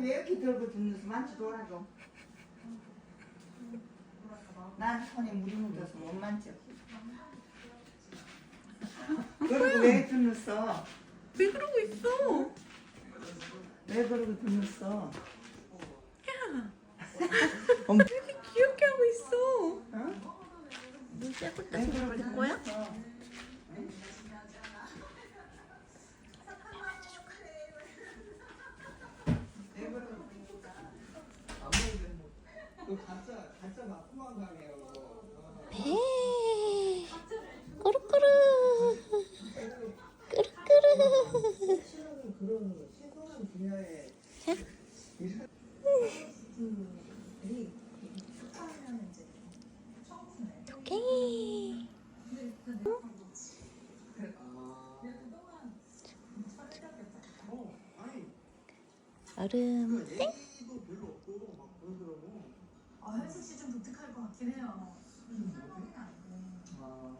왜 이렇게 들고 듣는서 만지 돌아줘. 난 손에 물이 묻어서 못 만져. 그리고 왜 듣는서? 왜 그러고 있어? 왜 그러고 듣는서? 왜 이렇게 귀엽게 하고 있어? 어? 물 떼고 왜 있다 그러고 될 거야? 듣는서? 왜 그러고 그 가짜 맞고만 가네요. 배 꾸룩꾸룩 꾸룩꾸룩 실은 그런 신선한 분야에 토끼 얼음 땡 얘기도 별로 없고 막 그러더라고. 현식 씨 좀 독특할 것 같긴 해요. 아.